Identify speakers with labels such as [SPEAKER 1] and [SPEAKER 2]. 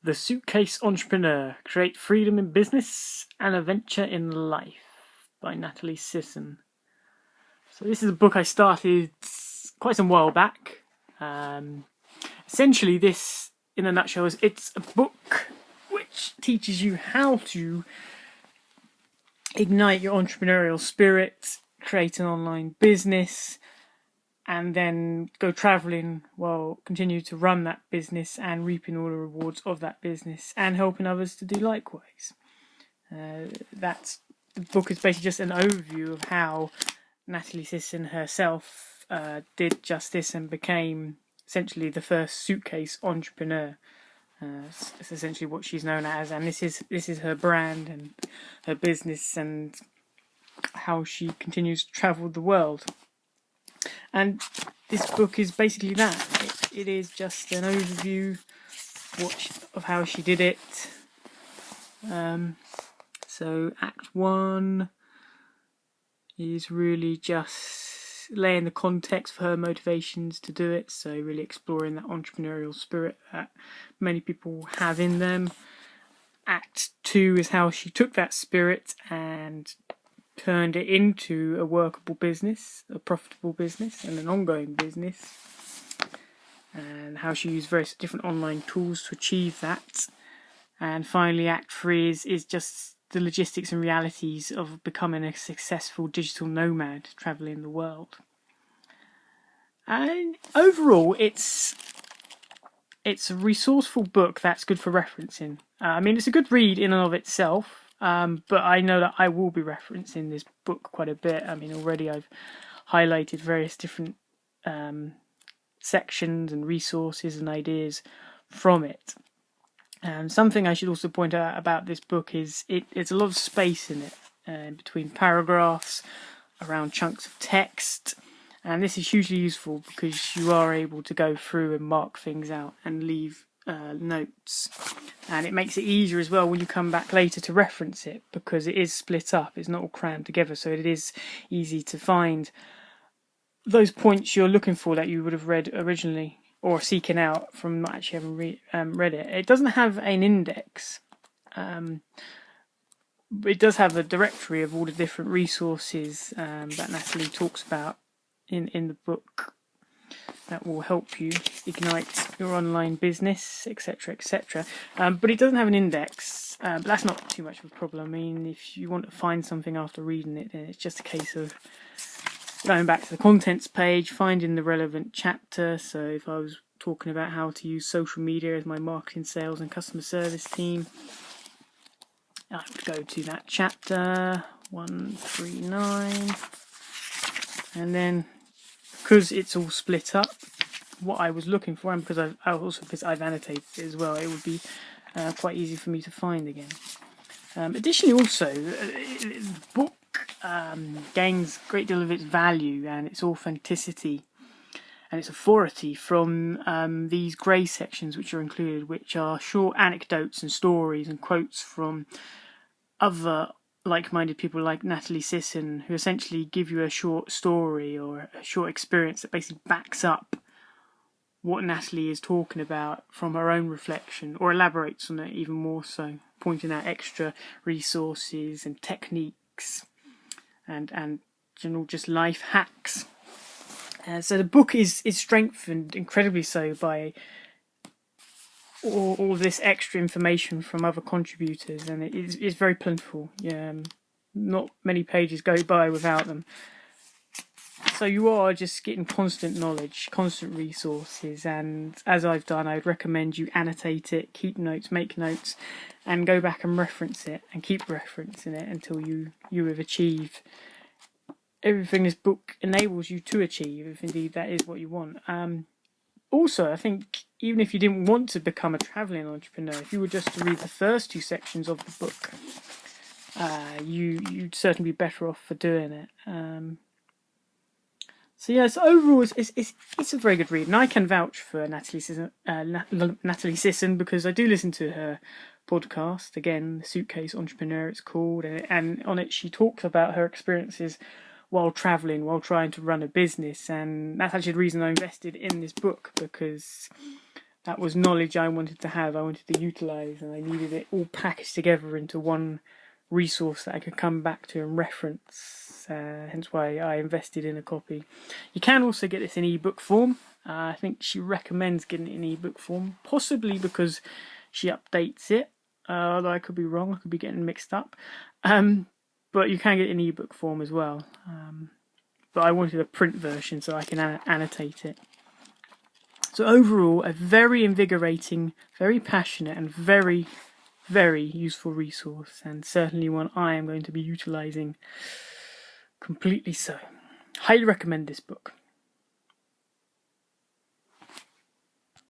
[SPEAKER 1] The Suitcase Entrepreneur: Create Freedom in Business and Adventure in Life by Natalie Sisson. So this is a book I started quite some while back. Essentially, this, in a nutshell, it's a book which teaches you how to ignite your entrepreneurial spirit, create an online business, and then go travelling while continue to run that business and reaping all the rewards of that business and helping others to do likewise. The book is basically just an overview of how Natalie Sisson herself did just this and became essentially the first suitcase entrepreneur. It's essentially what she's known as, and this is her brand and her business and how she continues to travel the world. And this book is basically that. It is just an overview of how she did it. So Act 1 is really just laying the context for her motivations to do it. So really exploring that entrepreneurial spirit that many people have in them. Act 2 is how she took that spirit and turned it into a workable business, a profitable business, and an ongoing business, and how she used various different online tools to achieve that. And finally, Act 3 is just the logistics and realities of becoming a successful digital nomad traveling the world. And overall, it's a resourceful book that's good for referencing. It's a good read in and of itself. But I know that I will be referencing this book quite a bit. Already I've highlighted various different sections and resources and ideas from it. Something I should also point out about this book is it's a lot of space in it, between paragraphs, around chunks of text. And this is hugely useful because you are able to go through and mark things out and leave notes, and it makes it easier as well when you come back later to reference it because it is split up, it's not all crammed together, so it is easy to find those points you're looking for that you would have read originally or seeking out from not actually having read it. It doesn't have an index, but it does have a directory of all the different resources that Natalie talks about in the book that will help you ignite your online business, etc., etc. But it doesn't have an index, but that's not too much of a problem. If you want to find something after reading it, then it's just a case of going back to the contents page, finding the relevant chapter. So if I was talking about how to use social media as my marketing, sales and customer service team, I would go to that chapter 139, and then because it's all split up, what I was looking for, and because I've annotated it as well, it would be quite easy for me to find again. Additionally, also, the book gains a great deal of its value and its authenticity and its authority from these grey sections which are included, which are short anecdotes and stories and quotes from other like-minded people like Natalie Sisson, who essentially give you a short story or a short experience that basically backs up what Natalie is talking about from her own reflection, or elaborates on it even more so, pointing out extra resources and techniques and general just life hacks. So the book is strengthened incredibly so by all this extra information from other contributors, and it's very plentiful. Not many pages go by without them. So you are just getting constant knowledge, constant resources, and as I've done, I would recommend you annotate it, keep notes, make notes, and go back and reference it, and keep referencing it until you have achieved everything this book enables you to achieve, if indeed that is what you want. Also, I think even if you didn't want to become a travelling entrepreneur, if you were just to read the first two sections of the book, you'd certainly be better off for doing it. So overall, it's a very good read, and I can vouch for Natalie Sisson because I do listen to her podcast. Again, The Suitcase Entrepreneur, it's called, and on it she talks about her experiences while travelling, while trying to run a business, and that's actually the reason I invested in this book, because that was knowledge I wanted to have, I wanted to utilise, and I needed it all packaged together into one resource that I could come back to and reference. Hence why I invested in a copy. You can also get this in ebook form. I think she recommends getting it in ebook form, possibly because she updates it. Although I could be wrong, I could be getting mixed up. But you can get it in ebook form as well. But I wanted a print version so I can annotate it. So overall, a very invigorating, very passionate, and very, very useful resource, and certainly one I am going to be utilising completely so. Highly recommend this book.